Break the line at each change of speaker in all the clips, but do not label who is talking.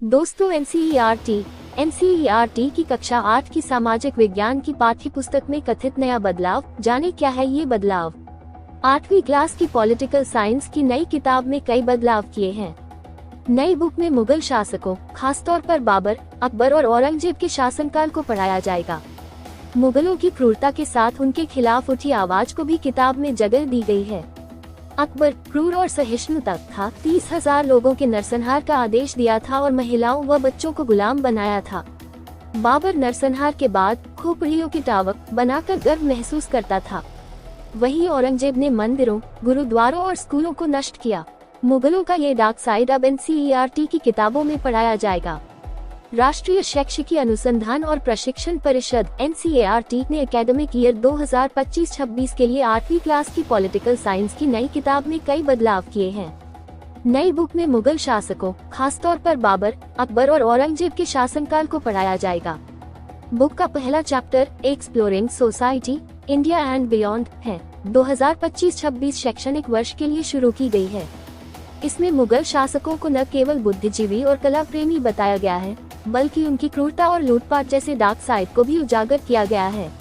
दोस्तों, एनसीईआरटी की कक्षा 8 की सामाजिक विज्ञान की पाठ्य पुस्तक में कथित नया बदलाव। जाने क्या है ये बदलाव। 8वीं क्लास की पॉलिटिकल साइंस की नई किताब में कई बदलाव किए हैं। नई बुक में मुगल शासकों, खासतौर पर बाबर, अकबर और औरंगजेब के शासनकाल को पढ़ाया जाएगा। मुगलों की क्रूरता के साथ उनके खिलाफ उठी आवाज को भी किताब में जगह दी गई है। अकबर क्रूर और सहिष्णु था, 30,000 लोगों के नरसंहार का आदेश दिया था और महिलाओं व बच्चों को गुलाम बनाया था। बाबर नरसंहार के बाद खोपड़ियों की टावक बनाकर गर्व महसूस करता था। वहीं औरंगजेब ने मंदिरों, गुरुद्वारों और स्कूलों को नष्ट किया। मुगलों का ये डार्क साइड अब एनसीईआरटी की किताबों में पढ़ाया जाएगा। राष्ट्रीय शैक्षिकी अनुसंधान और प्रशिक्षण परिषद एनसीईआरटी ने एकेडमिक ईयर 2025-26 के लिए 8वीं क्लास की पॉलिटिकल साइंस की नई किताब में कई बदलाव किए हैं। नई बुक में मुगल शासकों, खासतौर पर बाबर, अकबर और औरंगजेब के शासनकाल को पढ़ाया जाएगा। बुक का पहला chapter exploring society India and beyond है। 2025-26 शैक्षणिक वर्ष के लिए शुरू की गई है। इसमें मुगल शासकों को न केवल बुद्धिजीवी और कला प्रेमी बताया गया है, बल्कि उनकी क्रूरता और लूटपाट जैसे डार्क साइड को भी उजागर किया गया है।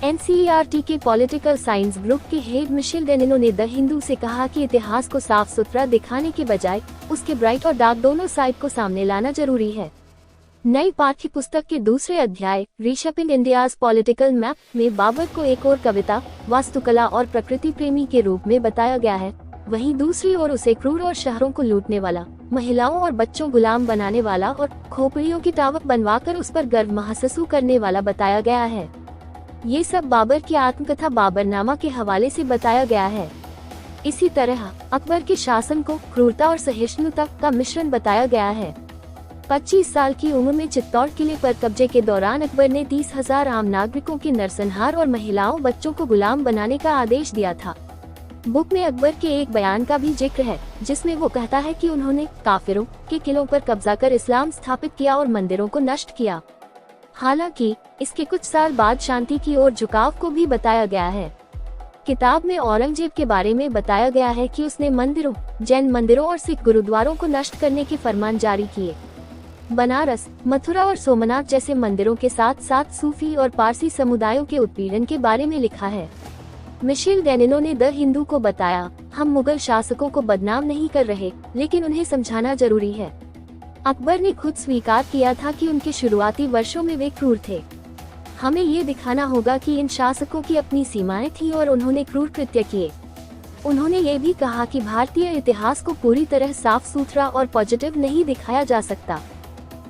एनसीईआरटी के पॉलिटिकल साइंस ग्रुप के हेड मिशेल डेनिनो ने द हिंदू से कहा कि इतिहास को साफ सुथरा दिखाने के बजाय उसके ब्राइट और डार्क दोनों साइड को सामने लाना जरूरी है। नई पाठ्य पुस्तक के दूसरे अध्याय रीशेपिंग इंडियाज पॉलिटिकल मैप में बाबर को एक और कविता, वास्तुकला और प्रकृति प्रेमी के रूप में बताया गया है। वहीं दूसरी ओर उसे क्रूर और शहरों को लूटने वाला, महिलाओं और बच्चों गुलाम बनाने वाला और खोपड़ियों की टावक बनवाकर उस पर गर्व महसूस करने वाला बताया गया है। ये सब बाबर की आत्मकथा बाबरनामा के हवाले से बताया गया है। इसी तरह अकबर के शासन को क्रूरता और सहिष्णुता का मिश्रण बताया गया है। 25 साल की उम्र में चित्तौड़ किले पर कब्जे के दौरान अकबर ने 30,000 आम नागरिकों के नरसंहार और महिलाओं बच्चों को गुलाम बनाने का आदेश दिया था। बुक में अकबर के एक बयान का भी जिक्र है, जिसमें वो कहता है कि उन्होंने काफिरों के किलों पर कब्जा कर इस्लाम स्थापित किया और मंदिरों को नष्ट किया। हालांकि इसके कुछ साल बाद शांति की ओर झुकाव को भी बताया गया है। किताब में औरंगजेब के बारे में बताया गया है कि उसने मंदिरों, जैन मंदिरों और सिख गुरुद्वारों को नष्ट करने के फरमान जारी किए। बनारस, मथुरा और सोमनाथ जैसे मंदिरों के साथ साथ सूफी और पारसी समुदायों के उत्पीड़न के बारे में लिखा है। मिशेल डेनिनो ने द हिंदू को बताया, हम मुगल शासकों को बदनाम नहीं कर रहे, लेकिन उन्हें समझाना जरूरी है। अकबर ने खुद स्वीकार किया था कि उनके शुरुआती वर्षों में वे क्रूर थे। हमें ये दिखाना होगा कि इन शासकों की अपनी सीमाएं थीं और उन्होंने क्रूर कृत्य किए। उन्होंने ये भी कहा कि भारतीय इतिहास को पूरी तरह साफ सुथरा और पॉजिटिव नहीं दिखाया जा सकता।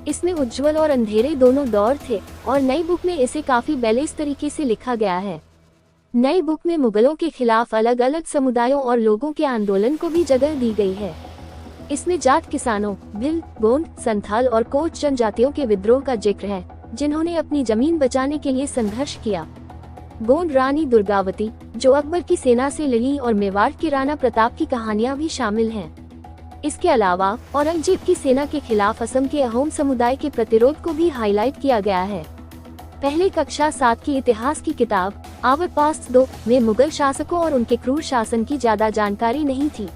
इसमें उज्जवल और अंधेरे दोनों दौर थे और नई बुक में इसे काफी बैलेंस तरीके से लिखा गया है। नई बुक में मुगलों के खिलाफ अलग अलग समुदायों और लोगों के आंदोलन को भी जगह दी गई है। इसमें जाट किसानों, भिल, गोंड, संथाल और कोच जनजातियों के विद्रोह का जिक्र है, जिन्होंने अपनी जमीन बचाने के लिए संघर्ष किया। गोंड रानी दुर्गावती, जो अकबर की सेना से लड़ी, और मेवाड़ के राणा प्रताप की कहानियां भी शामिल हैं। इसके अलावा औरंगजेब की सेना के खिलाफ असम के अहोम समुदाय के प्रतिरोध को भी हाईलाइट किया गया है। पहले कक्षा 7 की इतिहास की किताब आवर पास्ट 2 में मुगल शासकों और उनके क्रूर शासन की ज्यादा जानकारी नहीं थी।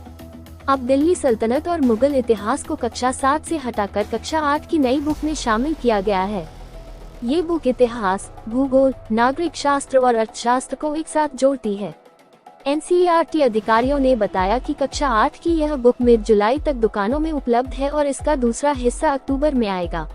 अब दिल्ली सल्तनत और मुगल इतिहास को कक्षा 7 से हटाकर कक्षा 8 की नई बुक में शामिल किया गया है। ये बुक इतिहास, भूगोल, नागरिक शास्त्र और अर्थशास्त्र को एक साथ जोड़ती है। एनसीईआरटी अधिकारियों ने बताया कि कक्षा 8 की यह बुक मिड जुलाई तक दुकानों में उपलब्ध है और इसका दूसरा हिस्सा अक्टूबर में आएगा।